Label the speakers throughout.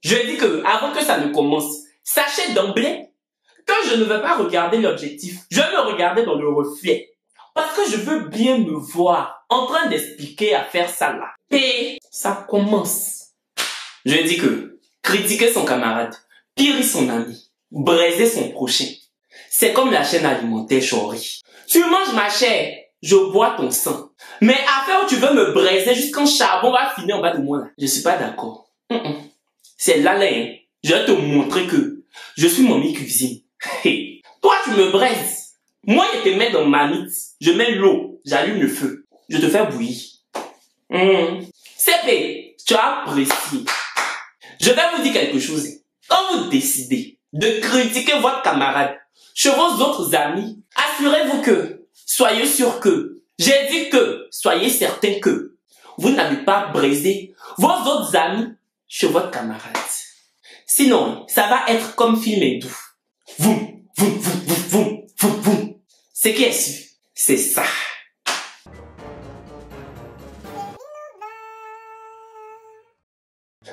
Speaker 1: Je dis que, avant que ça ne commence, sachez d'emblée que je ne vais pas regarder l'objectif. Je vais me regarder dans le reflet. Parce que je veux bien me voir en train d'expliquer à faire ça là. Et ça commence. Je dis que critiquer son camarade, piller son ami, braiser son prochain, c'est comme la chaîne alimentaire Chori. Tu manges ma chair, je bois ton sang. Mais affaire où tu veux me braiser jusqu'en charbon va finir en bas de moi là. Je suis pas d'accord. C'est là, hein. Je vais te montrer que je suis mamie cuisine. Hey. Toi, tu me braises. Moi, je te mets dans ma mythe. Je mets l'eau, j'allume le feu. Je te fais bouillir. CP, tu as apprécié. Je vais vous dire quelque chose. Quand vous décidez de critiquer votre camarade chez vos autres amis, assurez-vous que, soyez sûr que, j'ai dit que, soyez certain que, vous n'avez pas brisé vos autres amis chez votre camarade. Sinon, ça va être comme film et doux. Voum, voum, voum, voum, voum, voum, voum. Ce qui est sûr, c'est ça.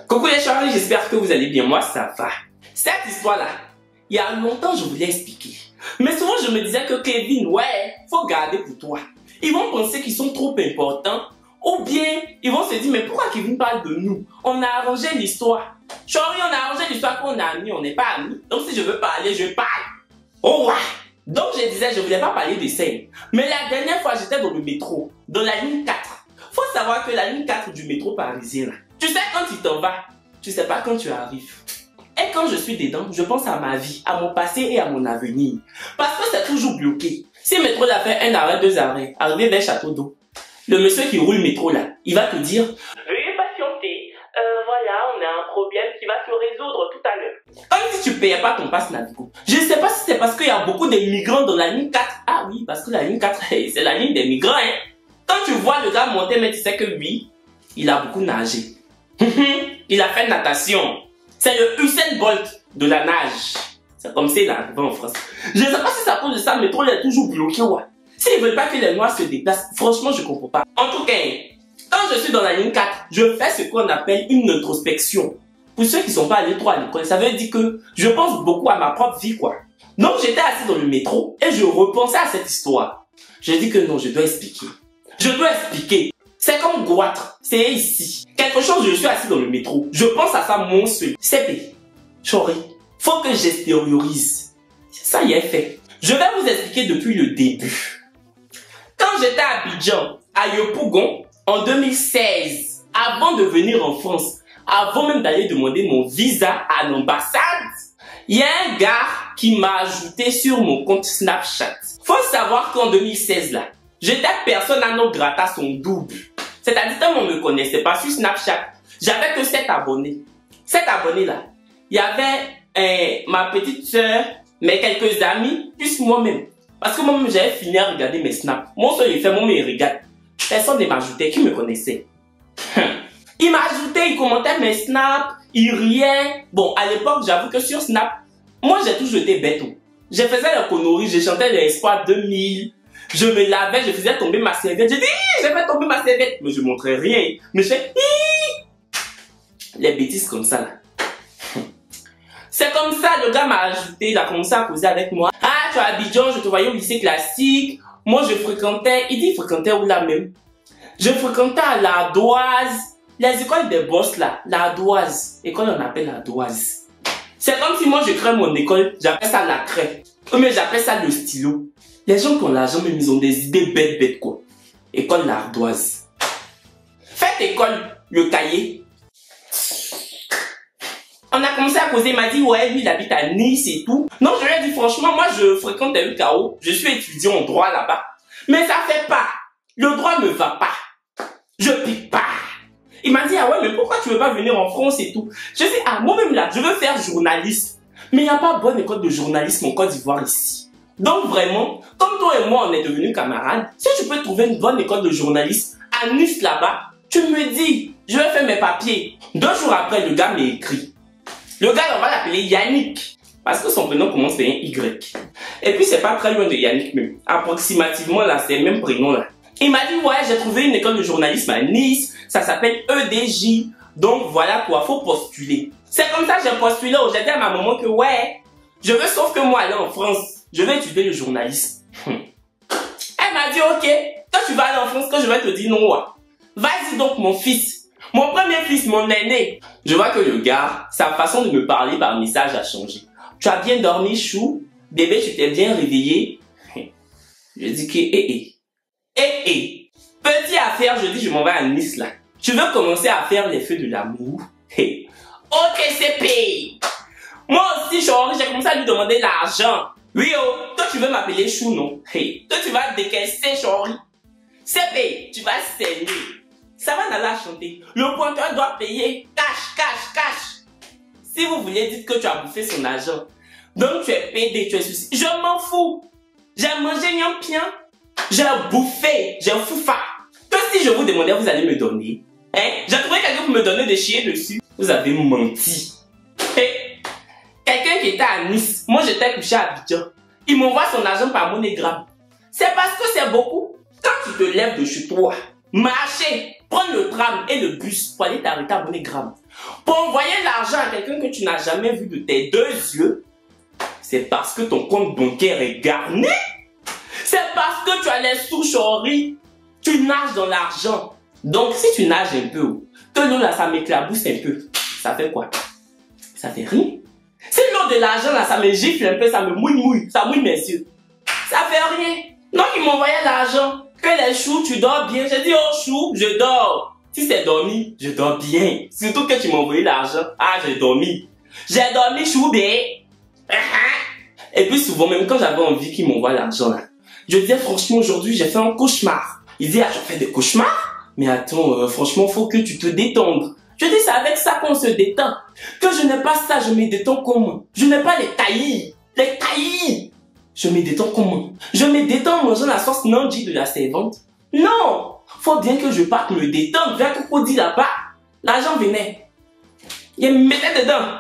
Speaker 1: Coucou les chéris, j'espère que vous allez bien. Moi, ça va. Cette histoire-là, il y a longtemps, je voulais expliquer. Mais souvent, je me disais que Kevin, ouais, faut garder pour toi. Ils vont penser qu'ils sont trop importants. Ou bien, ils vont se dire, mais pourquoi Kevin parle de nous? On a arrangé l'histoire. Chérie, on a arrangé l'histoire qu'on a amis, on n'est pas amis. Donc si je veux parler, je parle. Oh ouais. Donc je disais, je voulais pas parler de scène. Mais la dernière fois, j'étais dans le métro, dans la ligne 4. Faut savoir que la ligne 4 du métro parisien, là, tu sais quand tu t'en vas, tu sais pas quand tu arrives. Et quand je suis dedans, je pense à ma vie, à mon passé et à mon avenir. Parce que c'est toujours bloqué. Si le métro a fait un arrêt, 2 arrêts, arrivé vers Château d'Eau, le monsieur qui roule le métro là, il va te dire veuillez patienter, voilà, on a un problème qui va se résoudre tout à l'heure. Comme si tu payais pas ton passe Navigo. Je ne sais pas si c'est parce qu'il y a beaucoup de migrants dans la ligne 4. Ah oui, parce que la ligne 4, c'est la ligne des migrants. Hein. Quand tu vois le gars monter, mais tu sais que lui, il a beaucoup nagé. Il a fait natation. C'est le Usain Bolt de la nage. C'est comme ça il est arrivé en France. Je ne sais pas si c'est à cause de ça, le métro est toujours bloqué. Ouais. S'ils ne veulent pas que les Noirs se déplacent, franchement, je ne comprends pas. En tout cas, quand je suis dans la ligne 4, je fais ce qu'on appelle une introspection. Pour ceux qui ne sont pas allés trop à l'école, ça veut dire que je pense beaucoup à ma propre vie, quoi. Donc, j'étais assis dans le métro et je repensais à cette histoire. Je dis que non, je dois expliquer. Je dois expliquer. C'est comme goitre. C'est ici. Quelque chose, je suis assis dans le métro. Je pense à ça monstrueux. CP. Chori. Faut que j'extériorise. Ça y est fait. Je vais vous expliquer depuis le début. Quand j'étais à Abidjan, à Yopougon, en 2016, avant de venir en France, avant même d'aller demander mon visa à l'ambassade, il y a un gars qui m'a ajouté sur mon compte Snapchat. Faut savoir qu'en 2016 là, j'étais personne à non grata son double. C'est-à-dire que on ne me connaissait pas sur Snapchat. J'avais que 7 abonnés. 7 abonnés là. Il y avait ma petite soeur, mes quelques amis, plus moi-même. Parce que moi-même j'avais fini à regarder mes snaps. Mon soeur il fait, moi il regarde. Personne ne m'ajoutait, qui me connaissait. Il m'ajoutait, il commentait mes snaps, il riait. Bon, à l'époque, j'avoue que sur Snap, moi j'ai toujours été bête. Je faisais la connerie, je chantais l'Espoir 2000. Je me lavais, je faisais tomber ma serviette. Je dis, j'ai fait tomber ma serviette. Mais je montrais rien. Mais je fais, les bêtises comme ça là. C'est comme ça, le gars m'a ajouté, il a commencé à causer avec moi. Ah, tu es à Abidjan, je te voyais au lycée classique. Moi, je fréquentais, il dit fréquentais où là même? Je fréquentais à l'Ardoise, les écoles des boss là, l'Ardoise. École on appelle l'Ardoise. C'est comme si moi je crée mon école, j'appelle ça la craie. Mais j'appelle ça le stylo. Les gens qui ont l'argent, même ils ont des idées bêtes quoi. École l'Ardoise. Faites école, le cahier. On a commencé à causer, il m'a dit ouais lui il habite à Nice et tout. Non je lui ai dit franchement moi je fréquente le UKO, je suis étudiant en droit là-bas. Mais ça fait pas, le droit me va pas, je pique pas. Il m'a dit ah ouais mais pourquoi tu veux pas venir en France et tout. Je dis ah moi-même là je veux faire journaliste. Mais il n'y a pas bonne école de journalisme en Côte d'Ivoire ici. Donc vraiment, comme toi et moi on est devenus camarades, si tu peux trouver une bonne école de journalisme à Nice là-bas, tu me dis, je vais faire mes papiers. 2 jours après le gars m'a écrit. Le gars, on va l'appeler Yannick. Parce que son prénom commence par un Y. Et puis, c'est pas très loin de Yannick même. Approximativement, là, c'est le même prénom, là. Il m'a dit, ouais, j'ai trouvé une école de journalisme à Nice. Ça s'appelle EDJ. Donc voilà quoi, faut postuler. C'est comme ça que j'ai postulé. J'ai dit à ma maman que ouais, je veux sauf que moi aller en France. Je vais étudier le journalisme. Elle m'a dit ok, quand tu vas aller en France, que je vais te dire non. Vas-y donc mon fils. Mon premier fils, mon aîné. Je vois que le gars, sa façon de me parler par message a changé. Tu as bien dormi, chou? Bébé, tu t'es bien réveillé? Je dis que petit affaire, je dis je m'en vais à Nice là. Tu veux commencer à faire les feux de l'amour? Ok, c'est payé. Moi aussi, j'ai commencé à lui demander l'argent. Oui, oh, toi tu veux m'appeler chou, non? Toi tu vas décaisser, Chori. C'est payé, tu vas saigner. Ça va dans la chanter. Le pointeur doit payer. Cash. Si vous voulez, dites que tu as bouffé son argent. Donc tu es pédé, tu es souci. Je m'en fous. J'ai mangé un pien. J'ai bouffé. J'ai foufa. Que si je vous demandais, vous allez me donner. J'ai trouvé quelqu'un pour me donner des chiens dessus. Vous avez menti. Quelqu'un qui était à Nice. Moi j'étais couché à Abidjan. Il m'envoie son argent par MoneyGram. C'est parce que c'est beaucoup. Quand tu te lèves de chez toi, marcher, prendre le tram et le bus pour aller t'arrêter à MoneyGram, pour envoyer l'argent à quelqu'un que tu n'as jamais vu de tes deux yeux, c'est parce que ton compte bancaire est garni. C'est parce que tu as les sous Chori. Tu nages dans l'argent. Donc si tu nages un peu, que l'eau là ça m'éclabousse un peu, ça fait quoi? Ça fait rien. Si l'eau de l'argent là ça me gifle un peu, ça me mouille, ça mouille mes yeux, ça fait rien. Donc il m'envoyait l'argent. Que les choux, tu dors bien. J'ai dit, oh chou, je dors. Si c'est dormi, je dors bien. Surtout que tu m'as envoyé l'argent. Ah, j'ai dormi. J'ai dormi, chou, bien. Et puis souvent, même quand j'avais envie qu'il m'envoie l'argent là, je disais, franchement, aujourd'hui, j'ai fait un cauchemar. Il dit, ah, j'ai fait des cauchemars? Mais attends, franchement, faut que tu te détendes. Je dis, c'est avec ça qu'on se détend. Que je n'ai pas ça, je me détends comment? Je n'ai pas les taillis. Les taillis. Je me détends comment? Je me détends en mangeant la sauce Nandi de la servante? Non! Faut bien que je parte me détendre vers Cocody là-bas. L'argent venait. Il me mettait dedans.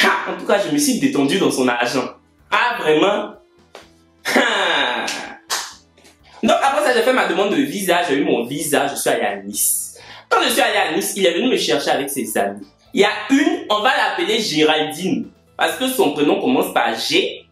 Speaker 1: En tout cas, je me suis détendu dans son argent. Ah, vraiment? Donc après ça, j'ai fait ma demande de visa. J'ai eu mon visa. Je suis allé à Nice. Quand je suis allé à Nice, il est venu me chercher avec ses amis. Il y a une, on va l'appeler Géraldine. Parce que son prénom commence par G.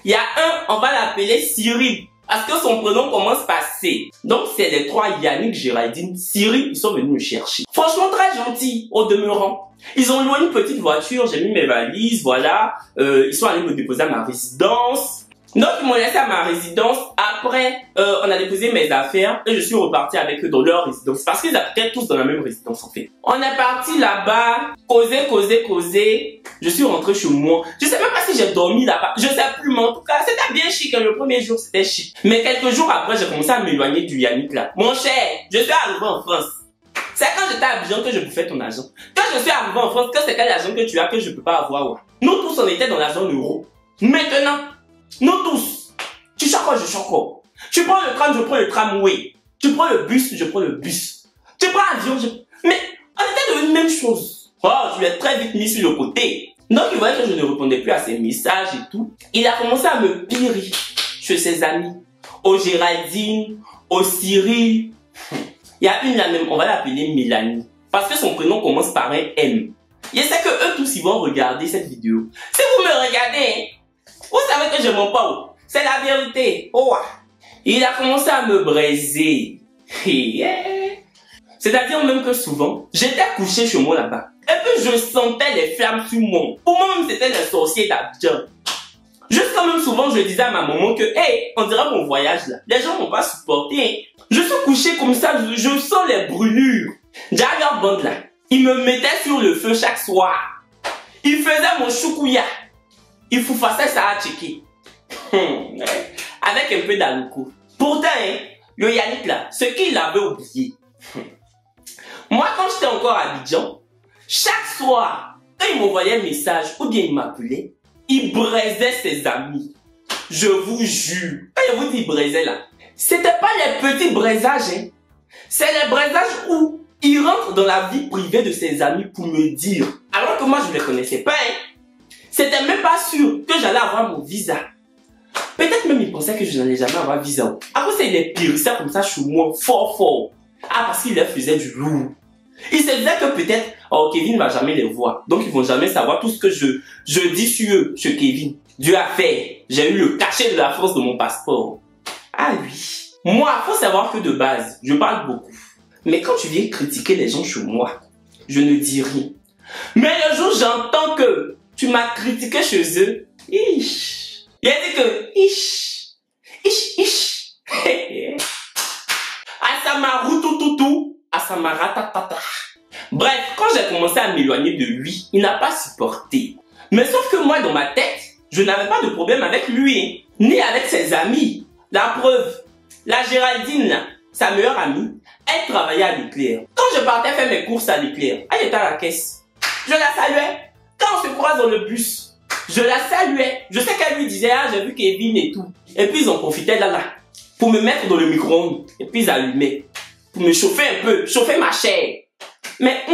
Speaker 1: Il y a un, on va l'appeler Cyril, parce que son prénom commence par C. Donc c'est les trois, Yannick, Géraldine, Cyril, ils sont venus me chercher. Franchement très gentils, au demeurant. Ils ont loué une petite voiture, j'ai mis mes valises, voilà. Ils sont allés me déposer à ma résidence. Donc ils m'ont laissé à ma résidence. Après, on a déposé mes affaires et je suis reparti avec eux dans leur résidence. Parce qu'ils habitaient tous dans la même résidence en fait. On est parti là-bas, causer. Je suis rentré chez moi. Je sais même pas si j'ai dormi là-bas. Je sais plus, mais en tout cas, c'était bien chic. Le premier jour, c'était chic. Mais quelques jours après, j'ai commencé à m'éloigner du Yannick là. Mon cher, je suis arrivé en France. C'est quand j'étais à Abidjan que je bouffais ton argent. Quand je suis arrivé en France, que c'est quel argent que tu as que je peux pas avoir? Ouais. Nous tous, on était dans la zone euro. Maintenant, nous tous, tu chocos, je choco. Tu prends le tram, je prends le tramway. Tu prends le bus, je prends le bus. Tu prends l'avion, Mais on était devenu même chose. Oh, je l'ai très vite mis sur le côté. Donc, il voyait que je ne répondais plus à ses messages et tout. Il a commencé à me piller chez ses amis. Au Géraldine, au Cyril. Il y a une là même, on va l'appeler Mélanie. Parce que son prénom commence par un M. Je sais que eux tous, ils vont regarder cette vidéo. Si vous me regardez, vous savez que je mens pas. C'est la vérité. Oh. Il a commencé à me braiser. C'est-à-dire même que souvent, j'étais couché chez moi là-bas. Et puis je sentais les flammes sur moi. Pour moi même c'était les sorciers d'Abidjan. Jusqu'à même souvent je disais à ma maman que, hey, on dirait mon voyage là. Les gens m'ont pas supporté. Je suis couché comme ça, je sens les brûlures. Jagger Band là, il me mettait sur le feu chaque soir. Il faisait mon choukouya. Il foufassait ça à checker. Avec un peu d'aloukou. Pourtant, le Yannick là, ce qu'il avait oublié. Moi, quand j'étais encore à Abidjan, chaque soir, quand il m'envoyait un message ou bien il m'appelait, il braisait ses amis. Je vous jure. Quand je vous dis braisait là, c'était pas les petits braisages, hein. C'est les braisages où il rentre dans la vie privée de ses amis pour me dire. Alors que moi, je ne les connaissais pas, hein. C'était même pas sûr que j'allais avoir mon visa. Peut-être même il pensait que je n'allais jamais avoir visa. Après, c'est les pires, ça comme ça chez moi, fort. Ah, parce qu'il leur faisait du lourd. Ils se disaient que peut-être, oh, Kevin ne va jamais les voir. Donc, ils vont jamais savoir tout ce que je dis sur eux, sur Kevin. Dieu a fait. J'ai eu le cachet de la France de mon passeport. Ah oui. Moi, faut savoir que de base, je parle beaucoup. Mais quand tu viens critiquer les gens chez moi, je ne dis rien. Mais le jour où j'entends que tu m'as critiqué chez eux, ish. Il a dit que, ish. Asama routoutou, Asama ratatata. Bref, quand j'ai commencé à m'éloigner de lui, il n'a pas supporté. Mais sauf que moi, dans ma tête, je n'avais pas de problème avec lui, ni avec ses amis. La preuve, la Géraldine, là, sa meilleure amie, elle travaillait à Leclerc. Quand je partais faire mes courses à Leclerc, elle était à la caisse. Je la saluais. Quand on se croise dans le bus, je la saluais. Je sais qu'elle lui disait, ah, j'ai vu Kevin et tout. Et puis ils en profitaient là, pour me mettre dans le micro-ondes. Et puis ils allumaient. Pour me chauffer un peu, chauffer ma chair. Mais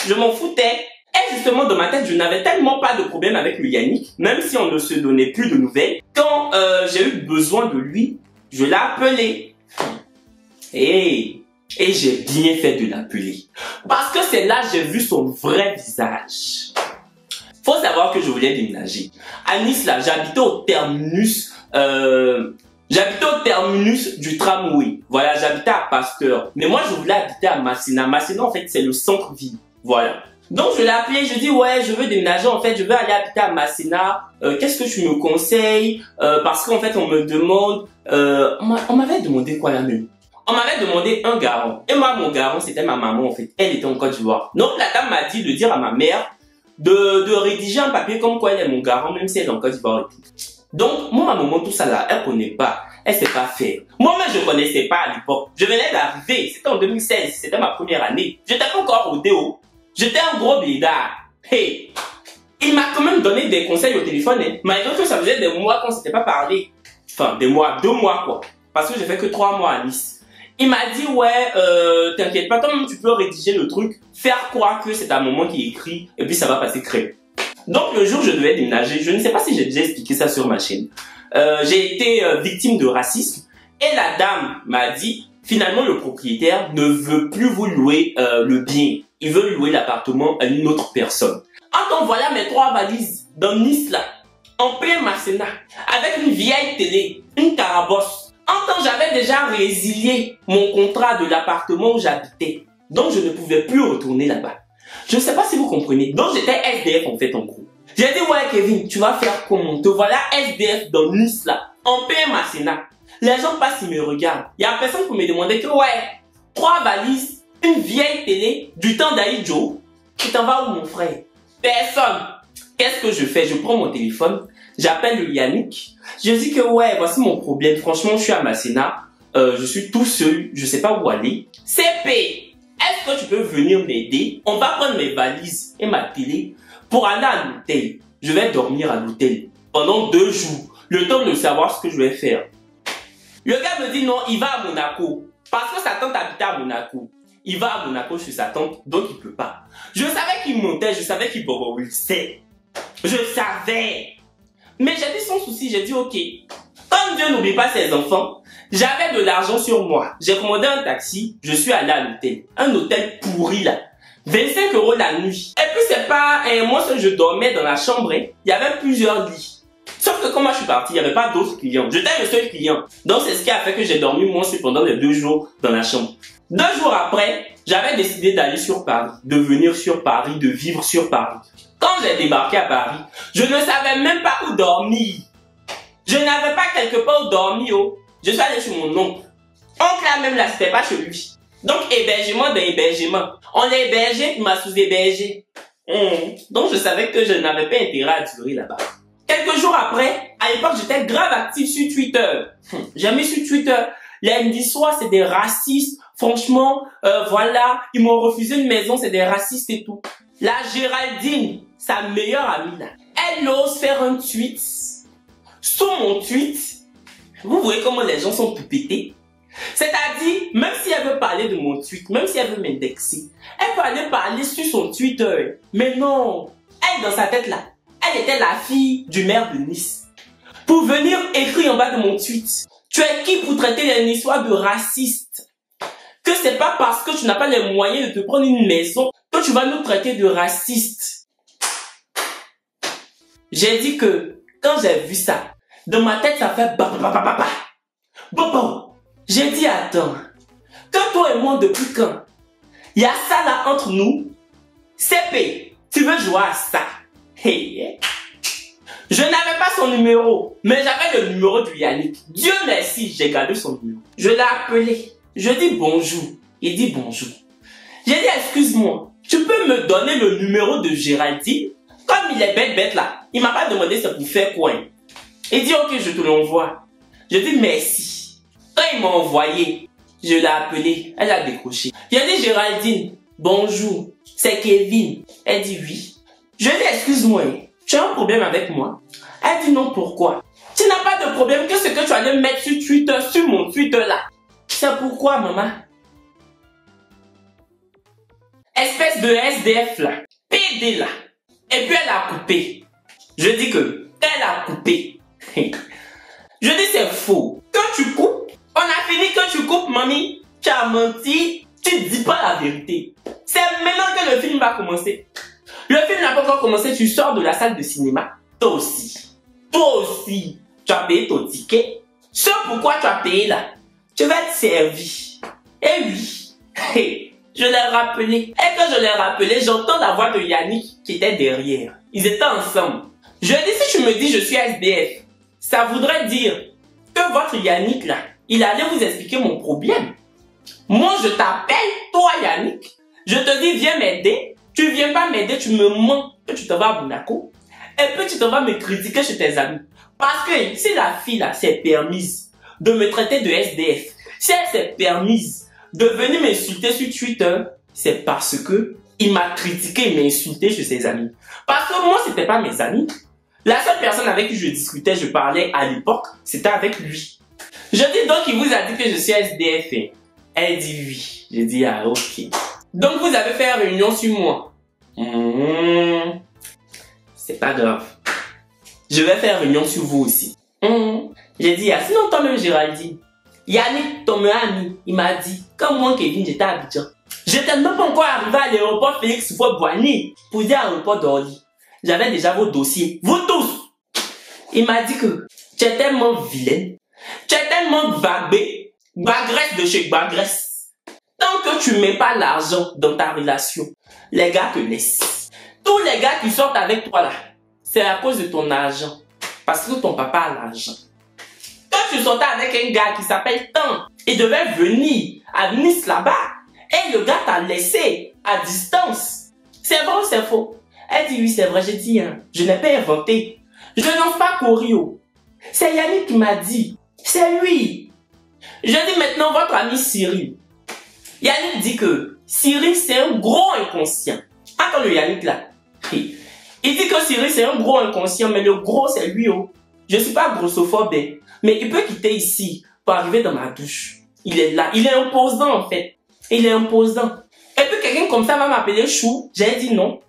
Speaker 1: je m'en foutais. Et justement, dans ma tête, je n'avais tellement pas de problème avec le Yannick, même si on ne se donnait plus de nouvelles. Quand j'ai eu besoin de lui, je l'ai appelé. Et j'ai bien fait de l'appeler. Parce que c'est là que j'ai vu son vrai visage. Faut savoir que je voulais déménager. À Nice, là, j'habitais au terminus du tramway. Voilà, j'habitais à Pasteur. Mais moi, je voulais habiter à Masséna. Masséna, en fait, c'est le centre-ville. Voilà. Donc, je l'ai appelé, je dis, ouais, je veux déménager, en fait, je veux aller habiter à Masséna. Qu'est-ce que tu me conseilles? Parce qu'en fait, on me demande... on m'avait demandé quoi là même? On m'avait demandé un garant. Et moi, mon garant, c'était ma maman, en fait. Elle était en Côte d'Ivoire. Donc, la dame m'a dit de dire à ma mère de rédiger un papier comme quoi elle est mon garant, même si elle est en Côte d'Ivoire. Donc, moi, ma maman, tout ça là, elle connaît pas. Elle sait pas faire. Moi-même, je connaissais pas à l'époque. Je venais d'arriver. C'était en 2016. C'était ma première année. J'étais pas encore au déo. J'étais un gros blédard. Hey! Il m'a quand même donné des conseils au téléphone, hein. Malgré que ça faisait des mois qu'on s'était pas parlé. Enfin, des mois, 2 mois, quoi. Parce que j'ai fait que 3 mois à Nice. Il m'a dit, ouais, t'inquiète pas, toi-même tu peux rédiger le truc, faire croire que c'est ta maman qui écrit, et puis ça va passer crème. Donc le jour où je devais déménager, je ne sais pas si j'ai déjà expliqué ça sur ma chaîne, j'ai été victime de racisme, et la dame m'a dit, finalement le propriétaire ne veut plus vous louer le bien, il veut louer l'appartement à une autre personne. Attends, voilà mes 3 valises dans Nice là, en plein Masséna, avec une vieille télé, une carabosse. En temps, j'avais déjà résilié mon contrat de l'appartement où j'habitais. Donc, je ne pouvais plus retourner là-bas. Je ne sais pas si vous comprenez. Donc, j'étais SDF en fait, en gros. J'ai dit, ouais, Kevin, tu vas faire comment? Te voilà SDF dans Nice, là, en plein Masséna. Les gens passent, ils me regardent. Il n'y a personne pour me demander que, ouais, 3 valises, une vieille télé, du temps d'Aïdjo. Tu t'en vas où, mon frère? Personne. Qu'est-ce que je fais? Je prends mon téléphone. J'appelle le Yannick. Je dis que ouais, voici mon problème. Franchement, je suis à Masséna. Je suis tout seul. Je sais pas où aller. CP, est-ce que tu peux venir m'aider? On va prendre mes valises et ma télé pour aller à l'hôtel. Je vais dormir à l'hôtel pendant 2 jours. Le temps de savoir ce que je vais faire. Le gars me dit non, il va à Monaco. Parce que sa tante habitait à Monaco. Il va à Monaco chez sa tante, donc il peut pas. Je savais qu'il montait, je savais qu'il boboissait. Je savais. Mais j'ai dit sans souci, j'ai dit ok. Comme Dieu n'oublie pas ses enfants, j'avais de l'argent sur moi. J'ai commandé un taxi, je suis allé à l'hôtel. Un hôtel pourri là. 25 € la nuit. Et puis c'est pas moi seul, je dormais dans la chambre. Il y avait plusieurs lits. Sauf que quand moi je suis parti, il n'y avait pas d'autres clients. J'étais le seul client. Donc c'est ce qui a fait que j'ai dormi moi seul pendant les 2 jours dans la chambre. 2 jours après, j'avais décidé d'aller sur Paris, de venir sur Paris, de vivre sur Paris. Quand j'ai débarqué à Paris, je ne savais même pas où dormir. Je n'avais pas quelque part où dormir. Oh. Je suis allé chez mon oncle. Oncle là même là, c'était pas chez lui. Donc hébergement dans hébergement. On l'a hébergé, il m'a sous-hébergé. Donc je savais que je n'avais pas intérêt à durer là-bas. Quelques jours après, à l'époque j'étais grave actif sur Twitter. J'ai mis sur Twitter. Lundi soir, c'est des racistes. Franchement, voilà, ils m'ont refusé une maison, c'est des racistes et tout. La Géraldine, sa meilleure amie là, elle ose faire un tweet. Sous mon tweet, vous voyez comment les gens sont pétés. C'est-à-dire, même si elle veut parler de mon tweet, même si elle veut m'indexer, elle peut aller parler sur son Twitter. Mais non, elle dans sa tête là, elle était la fille du maire de Nice. Pour venir écrire en bas de mon tweet, tu es qui pour traiter les Niçois de racistes? Que c'est pas parce que tu n'as pas les moyens de te prendre une maison que tu vas nous traiter de racistes. J'ai dit que quand j'ai vu ça, dans ma tête ça fait Bon. J'ai dit attends, que toi et moi depuis quand? Il y a ça là entre nous. CP, tu veux jouer à ça? Hey. Je n'avais pas son numéro, mais j'avais le numéro de Yannick. Dieu merci, j'ai gardé son numéro. Je l'ai appelé. Je dis bonjour. Il dit bonjour. J'ai dit excuse-moi, tu peux me donner le numéro de Géraldine? Comme il est bête là, il m'a pas demandé ça pour faire quoi. Il dit ok, je te l'envoie. Je dis merci. Quand il m'a envoyé, je l'ai appelé. Elle a décroché. J'ai dit Géraldine, bonjour, c'est Kevin. Elle dit oui. Je dis excuse-moi, tu as un problème avec moi? Elle dit non, pourquoi? Tu n'as pas de problème, qu'est-ce que tu allais mettre sur Twitter, sur mon Twitter là? C'est pourquoi, maman? Espèce de SDF là, PD là. Et puis elle a coupé. Je dis que elle a coupé. Je dis c'est faux. Quand tu coupes, on a fini quand tu coupes, mamie. Tu as menti, tu dis pas la vérité. C'est maintenant que le film va commencer. Le film n'a pas encore commencé, tu sors de la salle de cinéma. Toi aussi, tu as payé ton ticket. Ce pourquoi tu as payé là, tu vas être servi. Et oui, je l'ai rappelé. Et quand je l'ai rappelé, j'entends la voix de Yannick qui était derrière. Ils étaient ensemble. Je dis, si tu me dis je suis SDF, ça voudrait dire que votre Yannick là, il allait vous expliquer mon problème. Moi, je t'appelle, toi Yannick. Je te dis, viens m'aider. Tu viens pas m'aider, tu me mens que tu te vas à Monaco. Et puis tu te vas me critiquer chez tes amis. Parce que si la fille là s'est permise de me traiter de SDF, si elle s'est permise de venir m'insulter sur Twitter, c'est parce que il m'a critiqué, il m'a insulté chez ses amis. Parce que moi, c'était pas mes amis. La seule personne avec qui je discutais, je parlais à l'époque, c'était avec lui. Je dis donc, il vous a dit que je suis SDF. Elle dit oui. J'ai dit ah ok. Donc vous avez fait réunion sur moi. C'est pas grave. Je vais faire réunion sur vous aussi. J'ai dit, ah, sinon toi-même Géraldine. Yannick, ton meilleur ami, il m'a dit, comme moi Kevin, j'étais à Abidjan. J'étais même pas encore arrivé à l'aéroport Félix Houphouët-Boigny pour dire à l'aéroport d'Orly. J'avais déjà vos dossiers. Vous tous. Il m'a dit que tu es tellement vilaine. Tu es tellement vaguée. Bagresse de chez Bagresse. Tant que tu mets pas l'argent dans ta relation, les gars te laissent. Tous les gars qui sortent avec toi là, c'est à cause de ton argent. Parce que ton papa a l'argent. Quand tu sortais avec un gars qui s'appelle Tan, il devait venir à Nice là-bas. Et le gars t'a laissé à distance. C'est vrai ou c'est faux? Elle dit oui, c'est vrai. J'ai dit, hein, je n'ai pas inventé. Je n'ose pas Corio. C'est Yannick qui m'a dit. C'est lui. Je dis maintenant votre ami Cyril. Yannick dit que Cyril c'est un gros inconscient. Attends le Yannick là. Il dit que Cyril c'est un gros inconscient, mais le gros c'est lui. Oh. Je suis pas grossophobe, mais il peut quitter ici pour arriver dans ma douche. Il est là. Il est imposant en fait. Il est imposant. Et puis quelqu'un comme ça va m'appeler Chou. J'ai dit non.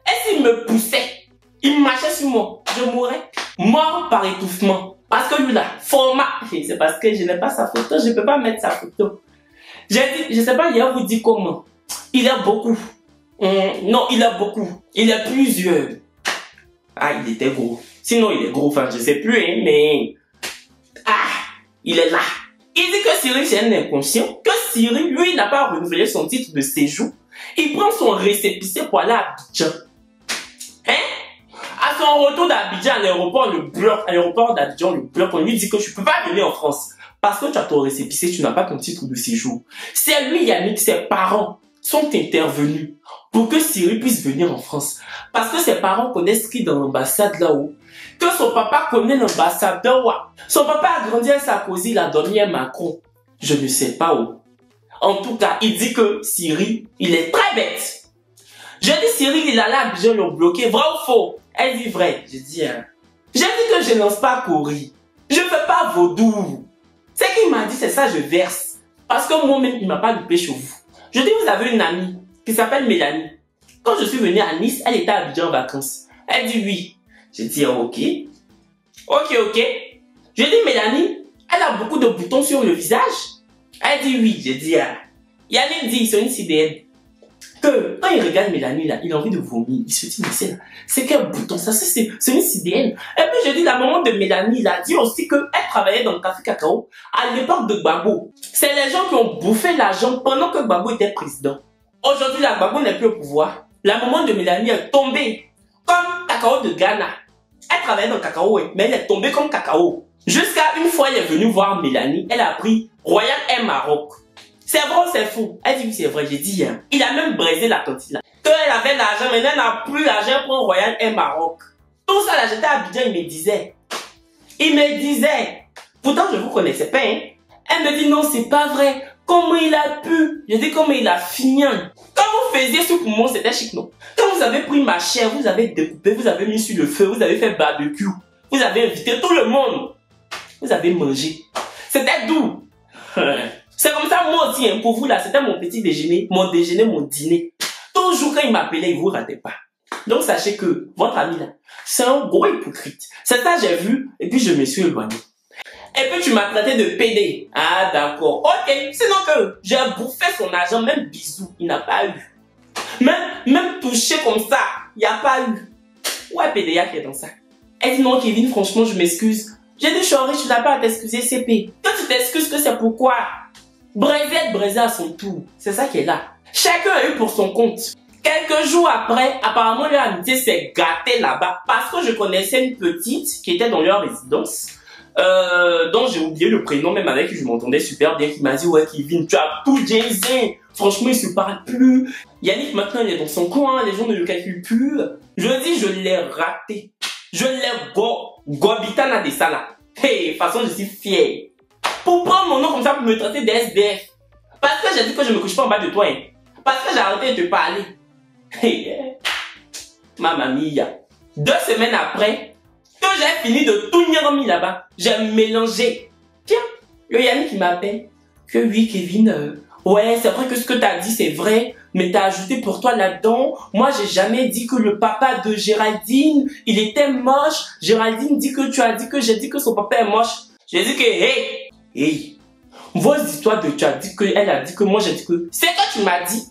Speaker 1: Et s'il me poussait, il marchait sur moi, je mourrais. Mort par étouffement. Parce que lui là, format. C'est parce que je n'ai pas sa photo, je ne peux pas mettre sa photo. J'ai dit, je ne sais pas, hier vous dit comment. Il a beaucoup. Non, il a beaucoup. Il a plusieurs. Ah, il était gros. Sinon, il est gros, enfin, je ne sais plus, hein, mais... Ah, il est là. Il dit que Cyril, c'est un inconscient. Que Cyril, lui, il n'a pas renouvelé son titre de séjour. Il prend son récépissé pour aller à Abidjan. Hein? À son retour d'Abidjan à l'aéroport, le bloc, à l'aéroport d'Abidjan, le bloc, on lui dit que tu ne peux pas venir en France. Parce que tu as ton récépissé, tu n'as pas ton titre de séjour. C'est lui, Yannick, ses parents sont intervenus pour que Cyril puisse venir en France. Parce que ses parents connaissent qui dans l'ambassade là-haut. Que son papa connaît l'ambassadeur. Son papa a grandi à Sarkozy, il a dormi à Macron. Je ne sais pas où. En tout cas, il dit que Cyril, il est très bête. Je dis Cyril, il allait à Abidjan le bloquer. Vrai ou faux? Elle dit vrai. Je dis, hein. J'ai dit que je ne lance pas courir. Je ne fais pas vaudou. C'est qu'il m'a dit, c'est ça, je verse. Parce que moi-même, il ne m'a pas loupé chez vous. Je dis, vous avez une amie qui s'appelle Mélanie. Quand je suis venu à Nice, elle était à Abidjan en vacances. Elle dit oui. J'ai dit ok. Ok. Je dis Mélanie, elle a beaucoup de boutons sur le visage. Elle dit oui. J'ai dit ah. Yannick dit, c'est une CDN, que quand il regarde Mélanie là, il a envie de vomir. Il se dit, mais c'est quel bouton ça, c'est une CDN. Et puis je dis, la maman de Mélanie là dit aussi qu'elle travaillait dans le café cacao à l'époque de Gbagbo. C'est les gens qui ont bouffé l'argent pendant que Gbagbo était président. Aujourd'hui, la Gbagbo n'est plus au pouvoir. La maman de Mélanie est tombée comme cacao de Ghana. Elle travaillait dans le cacao, mais elle est tombée comme cacao. Jusqu'à une fois, elle est venue voir Mélanie, elle a pris Royal Air Maroc. C'est vrai ou c'est faux? Elle dit oui, c'est vrai, j'ai dit hier. Il a même brisé la tontine là. Quand elle avait l'argent, maintenant elle n'a plus l'argent pour Royal Air Maroc. Tout ça là, j'étais à Abidjan, il me disait. Pourtant je vous connaissais pas, hein. Elle me dit non, c'est pas vrai. Comment il a pu? Je dis comment il a fini. Quand vous faisiez ce pour moi, c'était chic, non? Quand vous avez pris ma chair, vous avez découpé, vous avez mis sur le feu, vous avez fait barbecue. Vous avez invité tout le monde. Vous avez mangé. C'était doux. C'est comme ça, moi aussi, hein, pour vous là, c'était mon petit déjeuner, mon dîner. Toujours quand il m'appelait, il vous ratait pas. Donc sachez que votre ami là, c'est un gros hypocrite. C'est ça j'ai vu, et puis je me suis éloigné. Et puis tu m'as traité de PD. Ah d'accord, ok. Sinon que j'ai bouffé son argent, même bisous, il n'a pas eu. Même touché comme ça, il n'y a pas eu. Ouais, PDA qui est dans ça. Elle dit non, Kevin, franchement, je m'excuse. J'ai dit, je suis riche, tu n'as pas à t'excuser, CP. Toi, tu t'excuses que c'est pourquoi. Braisé à son tour. C'est ça qui est là. Chacun a eu pour son compte. Quelques jours après, apparemment, leur amitié s'est gâtée là-bas. Parce que je connaissais une petite qui était dans leur résidence. Dont j'ai oublié le prénom, même avec qui je m'entendais super bien, qui m'a dit, ouais, Kevin, tu as tout Jay-Z. Franchement, il se parle plus. Yannick, maintenant, il est dans son coin, les gens ne le calculent plus. Je dis, je l'ai raté. Je l'ai gobitana de ça là. Hey, de toute façon, je suis fier. Pour prendre mon nom comme ça, pour me traiter d'SDF. Parce que j'ai dit que je me couche pas en bas de toi, hein. Parce que j'ai arrêté de te parler. Hey, mamma mia. 2 semaines après, que j'ai fini de tout mis là-bas, j'ai mélangé. Tiens, le Yannick qui m'appelle. Que oui, Kevin, ouais, c'est vrai que ce que t'as dit, c'est vrai. Mais t'as ajouté pour toi là-dedans. Moi, j'ai jamais dit que le papa de Géraldine, il était moche. Géraldine dit que tu as dit que j'ai dit que son papa est moche. J'ai dit que, hey, vos histoires de tu as dit que, elle a dit que, moi j'ai dit que, c'est que tu m'as dit.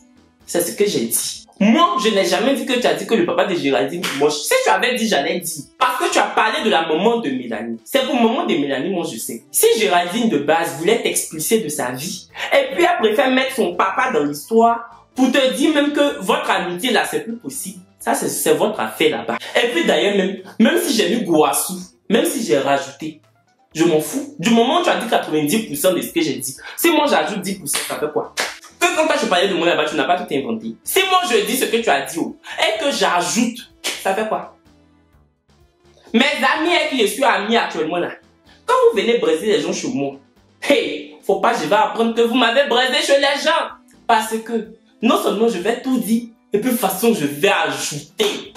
Speaker 1: C'est ce que j'ai dit. Moi, je n'ai jamais dit que tu as dit que le papa de Géraldine est moche. Si tu avais dit, j'allais dire. Parce que tu as parlé de la maman de Mélanie. C'est pour maman de Mélanie, moi je sais. Si Géraldine de base voulait t'expulser de sa vie, et puis elle préfère mettre son papa dans l'histoire, pour te dire même que votre amitié là, c'est plus possible. Ça, c'est votre affaire là-bas. Et puis d'ailleurs, même si j'ai mis Gouassou, même si j'ai rajouté, je m'en fous. Du moment où tu as dit 90% de ce que j'ai dit, si moi j'ajoute 10%, ça fait quoi? Que quand toi tu parlais de moi là-bas, tu n'as pas tout inventé. Si moi je dis ce que tu as dit, et que j'ajoute, ça fait quoi? Mes amis avec qui je suis ami actuellement là, quand vous venez braiser les gens chez moi, hey, faut pas, je vais apprendre que vous m'avez braisé chez les gens. Parce que, non seulement je vais tout dire, et puis de toute façon je vais ajouter.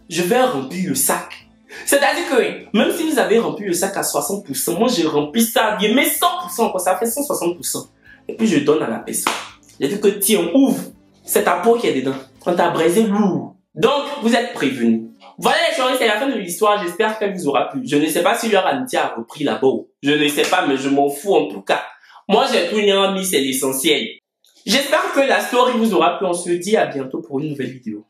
Speaker 1: Je vais remplir le sac. C'est-à-dire que, même si vous avez rempli le sac à 60%, moi j'ai rempli ça, bien, mais 100%, quoi, ça fait 160%. Et puis je donne à la personne. J'ai dit que tiens, ouvre, c'est ta peau qui est dedans. On t'a braisé lourd. Donc, vous êtes prévenus. Voilà les chéris, c'est la fin de l'histoire. J'espère qu'elle vous aura plu. Je ne sais pas si leur amitié a repris là-bas. Je ne sais pas, mais je m'en fous en tout cas. Moi, j'ai tout mis, c'est l'essentiel. J'espère que la story vous aura plu. On se dit à bientôt pour une nouvelle vidéo.